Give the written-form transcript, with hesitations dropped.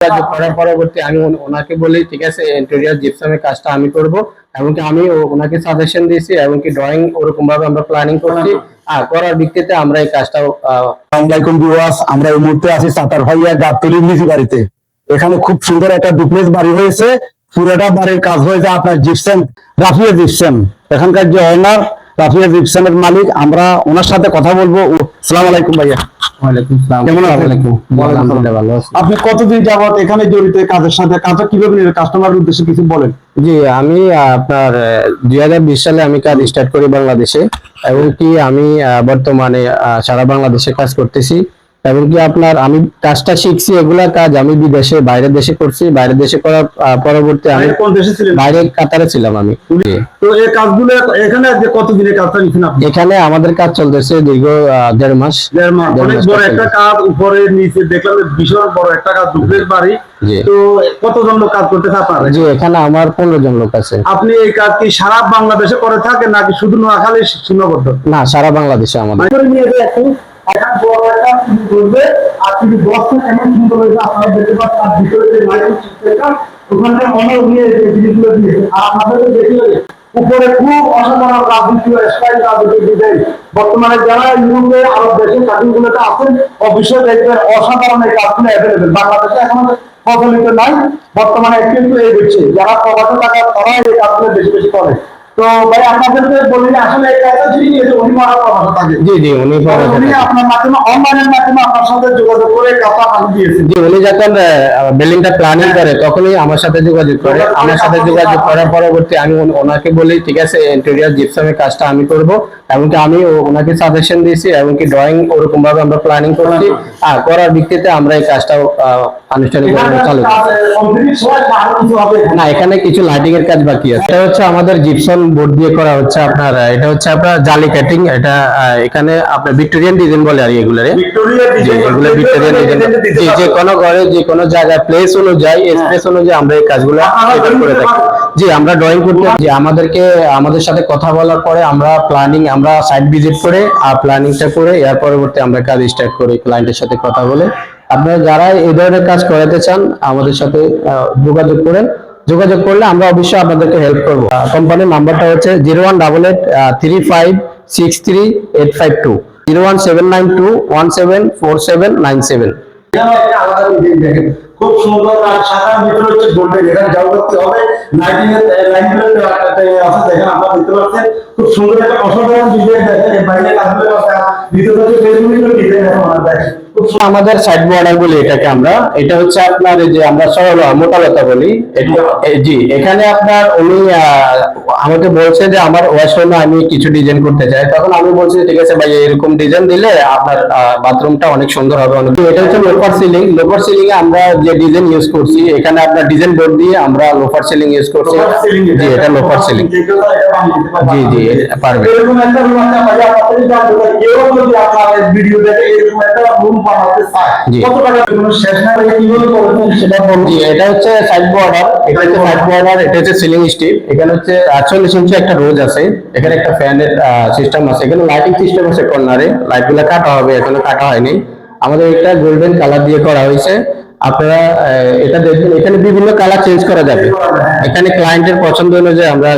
করার পরবর্তী আমি ওনাকে বলি ঠিক আছে ইন্টেরিয়র জিপসামের কাজটা আমি করব, এমনকি আমি ওনাকে সাজেশন দিয়েছি, এমনকি ড্রয়িং ওরকম ভাবে আমরা প্ল্যানিং করছি। আর করার ভিত্তিতে আমরা এই কাজটা। আসসালামু আলাইকুম ভিউয়ার্স, আমরা এই মুহূর্তে আছি সাতার ভাইয়া গাবতলীর নিচু বাড়িতে। এখানে খুব সুন্দর একটা ডুপ্লেক্স বাড়ি হয়েছে। পুরোটা বাড়ির কাজ হয়েছে আপনার জিপসাম, রাফিয়া জিপসাম। এখানকার যে ওনার রাফিয়া জিপসামের মালিক, আমরা ওনার সাথে কথা বলবো। আসসালামু আলাইকুম ভাইয়া। ওয়ালাইকুম আসসালাম। কেমন আছেন? আলহামদুলিল্লাহ ভালো আছি। আপনি কতদিন যাবত এখানে জড়িত কাজের সাথে? কাজটা কিভাবে কাস্টমার উদ্দেশ্যে কিছু বলেন। জি, আমি আপনার 2020 সালে আমি কাজ স্টার্ট করি বাংলাদেশে, এবং কি আমি বর্তমানে সারা বাংলাদেশে কাজ করতেছি, এবং কি আপনার আমি কাজটা শিখছি, এগুলা কাজ আমি বিদেশে বাইরের দেশে করছি। বাইরের দেশে করার পরবর্তী আমি কোন দেশে ছিলেন? বাইরে কাতারে ছিলাম আমি। তো এই কাজগুলো এখানে যে কতদিনের কাজটা নিছেন আপনি? এখানে আমাদের কাজ চলতেছে দীর্ঘ 1.5 মাস। অনেক বড় একটা কাজ, উপরে নিচে দেখলাম বিশাল বড় একটা কাজ, ডুপ্লেক্স বাড়ি। তো কতজন লোক কাজ করতেছে আপনার? জি, এখানে আমার 15 জন লোক আছে। আপনি এই কাজ কি সারা বাংলাদেশে করে থাকেন নাকি শুধু নোয়াখালী সীমাবদ্ধ? না, সারা বাংলাদেশে আমাদের। এখন বড় একটা শুরু করবে, আর কিন্তু বক্সটা কেমন সুন্দর হয়েছে আপনারা দেখতে পাচ্ছেন। আর ভিতরে যে লাইটিং সিস্টেমটা, ওখানে অনেক নিয়ে জিনিসগুলো দিয়েছে। আর আপনাদের দেখলে উপরে খুব অসাধারণ রাজনীতি স্টাইল রাজনীতি ডিজাইন। বর্তমানে যারা ইউরোপে আরব দেশে কাটিংগুলোতে আছেন, অবশ্যই দেখবেন অসাধারণ এই কাজগুলো অ্যাভেলেবেল। বাংলাদেশে এখন প্রচলিত নাই, বর্তমানে কিন্তু এই হচ্ছে যারা প্রবাসে টাকা তারা এই কাজগুলো বেশি বেশি করে। তো ভাই আপনাদেরকে বলি আসলে এই কাজটা যিনি নিয়েছে উনি মারা প্রবাসে থাকে। জি জি, উনি আপনার মাধ্যমে অনলাইনের মাধ্যমে আপনার সাথে যোগাযোগ করে কাজটা পাঠিয়ে দিয়েছেন। জি, উনি যখন বিল্ডিংটা প্ল্যানিং করে তখনই আমার সাথে যোগাযোগ করে। আমার সাথে যোগাযোগ করার পরবর্তী আমি ওনাকে বলি ঠিক আছে ইন্টেরিয়র জিপসামের কাজটা আমি করব, এমনকি আমি ওনাকে সাজেশন দিয়েছি, এমনকি ড্রয়িং ওরকম ভাবে আমরা প্ল্যানিং করছি। আর করার ভিত্তিতে আমরা এই কাজটা আনুষ্ঠানিকভাবে চালু করি। না, এখানে কিছু লাইটিং এর কাজ বাকি আছে। এটা হচ্ছে আমাদের জিপসাম বোর্ড দিয়ে করা হচ্ছে আপনার। এটা হচ্ছে আপনার জালি কাটিং। এটা এখানে আপনার ভিক্টোরিয়ান ডিজাইন বলে আর এগুলো ভিক্টোরিয়ান ডিজাইন। যে কোনো ঘরে যে কোনো জায়গায় প্লেস অনুযায়ী স্পেস অনুযায়ী আমরা এই কাজগুলো করে থাকি। জি, আমরা ড্রয়িং করতে যে আমাদের সাথে কথা বলার পরে আমরা প্ল্যানিং, আমরা সাইট ভিজিট করে আর প্ল্যানিংটা করে এর পরবর্তী আমরা কাজ স্টার্ট করি ক্লায়েন্টের সাথে কথা বলে। আপনারা যারা এই ধরনের কাজ করাতে চান আমাদের সাথে যোগাযোগ করেন। যোগাযোগ করলে আমরা অবশ্যই আপনাদেরকে হেল্প করবো। কোম্পানির নাম্বারটা হচ্ছে 01883563852, 01792174797। খুব সুন্দর সাদা ভিতরে হচ্ছে গোল্ডেন। এখানে যাও করতে হবে লাইটিং এর লাইনগুলো আছে, দেখেন আপনারা দেখতে পাচ্ছেন খুব সুন্দর একটা অসাধারণ ডিজাইন। দেখেন এই বাইরে কাজগুলো আছে, ভিতরে হচ্ছে বেলুনগুলো ডিজাইন এখন দেখেন। আমাদের সাইড বর্ডার বলি এটাকে আমরা। এটা হচ্ছে আপনার যে আমরা সরল মোটালতা বলি। জি, এখানে আপনার উনি আমাকে বলছে যে আমার ওয়াশরুমে আমি কিছু ডিজাইন করতে চাই। তখন আমি বলছি ঠিক আছে ভাই, এরকম ডিজাইন দিলে আপনার বাথরুমটা অনেক সুন্দর হবে। এটা হচ্ছে লোফার সিলিং। লোফার সিলিং এ আমরা যে ডিজাইন ইউজ করছি, এখানে আপনার ডিজাইন বোর্ড দিয়ে আমরা লোফার সিলিং ইউজ করছি। জি, এটা লোফার সিলিং। জি জি, পারবে। এরকম একটা রুম একটা ভাই আপনাদের জানতে চাই, কেউ যদি আপনাদের ভিডিও দেখে এরকম একটা রুম বানাতে চায় কত টাকা কোনো শেষ না হয়ে কিভাবে করবেন সেটা বলুন। জি, এটা হচ্ছে সাইড বর্ডার। এটা হচ্ছে সাইড বর্ডার। এটা হচ্ছে সিলিং স্টিপ। এখানে হচ্ছে 48 ইঞ্চি একটা রোজ আছে। এখানে একটা ফ্যানের সিস্টেম আছে। এখানে লাইটিং সিস্টেম আছে কর্নারে। লাইটগুলো কাটা হবে, এখনো কাটা হয়নি। আমাদের এটা গোল্ডেন কালার দিয়ে করা হয়েছে। আপনারা এটা দেখবেন, এখানে বিভিন্ন কালার চেঞ্জ করা যাবে। এখানে ক্লায়েন্টের পছন্দ অনুযায়ী আমরা